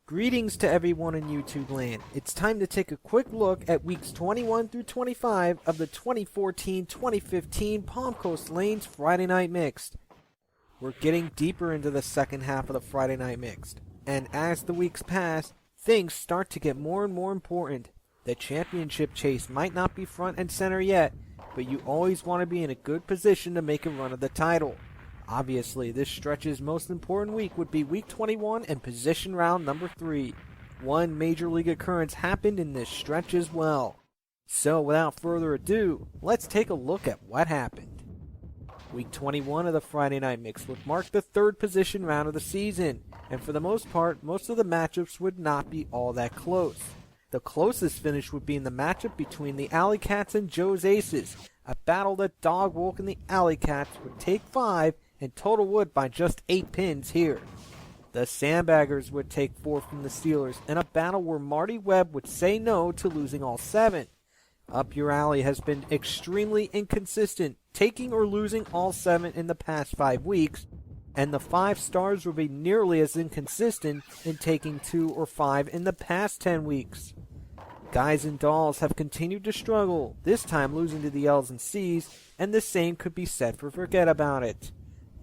Greetings to everyone in YouTube land. It's time to take a quick look at weeks 21 through 25 of the 2014-2015 Palm Coast Lanes Friday Night Mixed. We're getting deeper into the second half of the Friday Night Mixed, and as the weeks pass, things start to get more and more important. The championship chase might not be front and center yet, but you always want to be in a good position to make a run of the title. Obviously, this stretch's most important week would be week 21 and position round number 3. One major league occurrence happened in this stretch as well. So without further ado, let's take a look at what happened. Week 21 of the Friday Night Mix would mark the third position round of the season, and for the most part, most of the matchups would not be all that close. The closest finish would be in the matchup between the Alley Cats and Joe's Aces, a battle that Dog Wolk and the Alley Cats would take 5 and total wood by just 8 pins here. The Sandbaggers would take 4 from the Steelers in a battle where Marty Webb would say no to losing all 7. Up Your Alley has been extremely inconsistent, taking or losing all 7 in the past 5 weeks, and the 5 Stars will be nearly as inconsistent in taking 2 or 5 in the past 10 weeks. Guys and Dolls have continued to struggle, this time losing to the L's and C's, and the same could be said for Forget About It.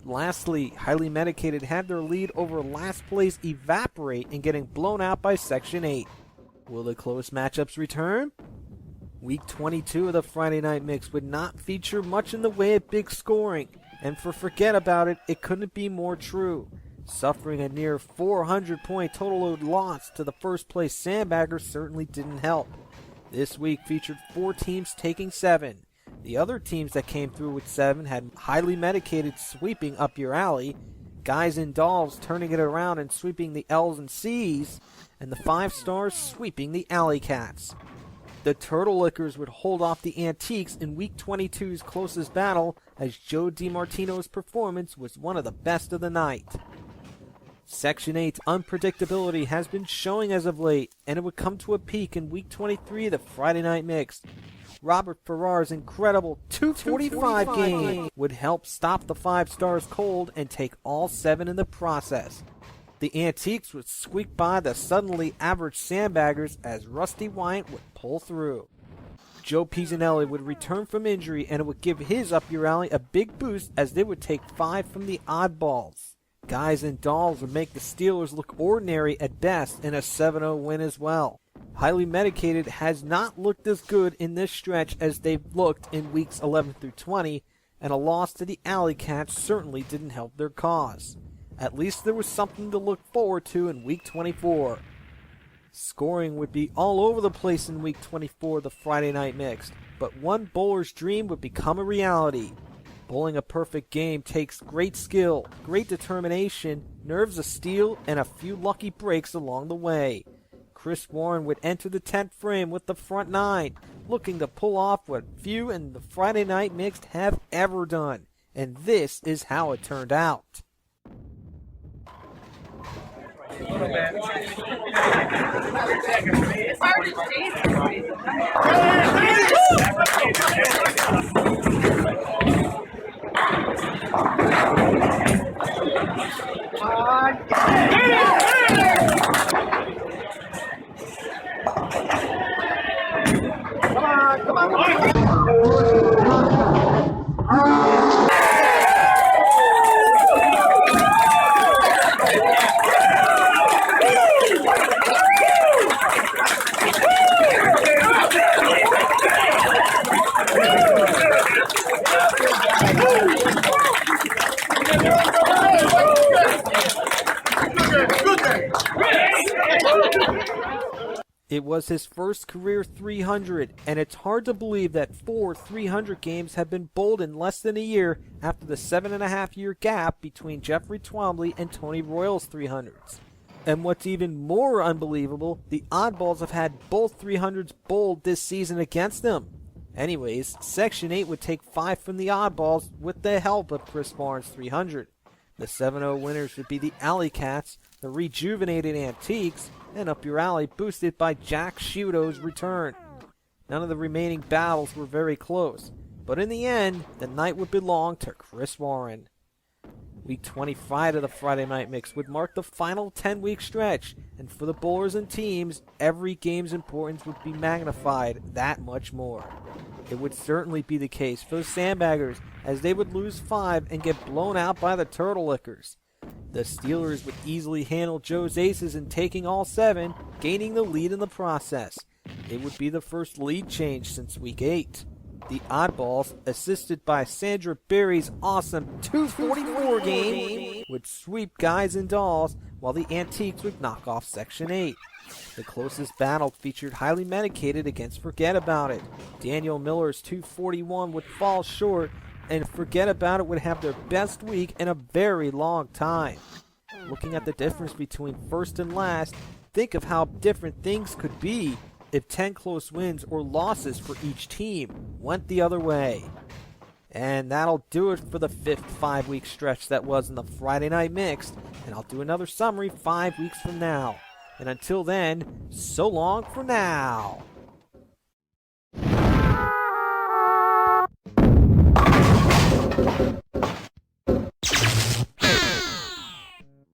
Lastly, Highly Medicated had their lead over last place evaporate and getting blown out by Section 8. Will the close matchups return? Week 22 of the Friday Night Mix would not feature much in the way of big scoring, and for Forget About It, it couldn't be more true. Suffering a near 400-point total load loss to the first place Sandbaggers certainly didn't help. This week featured 4 teams taking 7. The other teams that came through with 7 had Highly Medicated sweeping Up Your Alley, Guys and Dolls turning it around and sweeping the L's and C's, and the 5 Stars sweeping the Alley Cats. The Turtle Lickers would hold off the Antiques in Week 22's closest battle, as Joe DiMartino's performance was one of the best of the night. Section 8's unpredictability has been showing as of late, and it would come to a peak in Week 23 of the Friday Night Mixed. Robert Farrar's incredible 245 game would help stop the 5 Stars cold and take all 7 in the process. The Antiques would squeak by the suddenly average Sandbaggers as Rusty Wyatt would pull through. Joe Pisanelli would return from injury, and it would give his Up Your Alley a big boost as they would take 5 from the Oddballs. Guys and Dolls would make the Steelers look ordinary at best in a 7-0 win as well. Highly Medicated has not looked as good in this stretch as they've looked in weeks 11 through 20, and a loss to the Alley Cats certainly didn't help their cause. At least there was something to look forward to in week 24. Scoring would be all over the place in week 24 of the Friday Night Mixed, but one bowler's dream would become a reality. Bowling a perfect game takes great skill, great determination, nerves of steel, and a few lucky breaks along the way. Chris Warren would enter the 10th frame with the front 9, looking to pull off what few in the Friday Night Mixed have ever done. And this is how it turned out. It was his first career 300, and it's hard to believe that 4 300 games have been bowled in less than a year after the 7.5-year gap between Jeffrey Twombly and Tony Royal's 300s. And what's even more unbelievable, the Oddballs have had both 300s bowled this season against them. Anyways, Section 8 would take 5 from the Oddballs with the help of Chris Barnes' 300. The 7-0 winners would be the Alley Cats, the rejuvenated Antiques, and Up Your Alley boosted by Jack Shudo's return. None of the remaining battles were very close, but in the end, the night would belong to Chris Warren. Week 25 of the Friday Night Mix would mark the final 10-week stretch, and for the bowlers and teams, every game's importance would be magnified that much more. It would certainly be the case for the Sandbaggers, as they would lose 5 and get blown out by the Turtle Lickers. The Steelers would easily handle Joe's aces in taking all 7, gaining the lead in the process. It would be the first lead change since Week 8. The Oddballs, assisted by Sandra Berry's awesome 244 game, would sweep Guys and Dolls, while the Antiques would knock off Section 8. The closest battle featured Highly Medicated against Forget About It. Daniel Miller's 241 would fall short, and Forget About It would have their best week in a very long time. Looking at the difference between first and last, think of how different things could be if 10 close wins or losses for each team went the other way. And that'll do it for the 5th 5-week stretch that was in the Friday Night Mixed, and I'll do another summary 5 weeks from now. And until then, so long for now.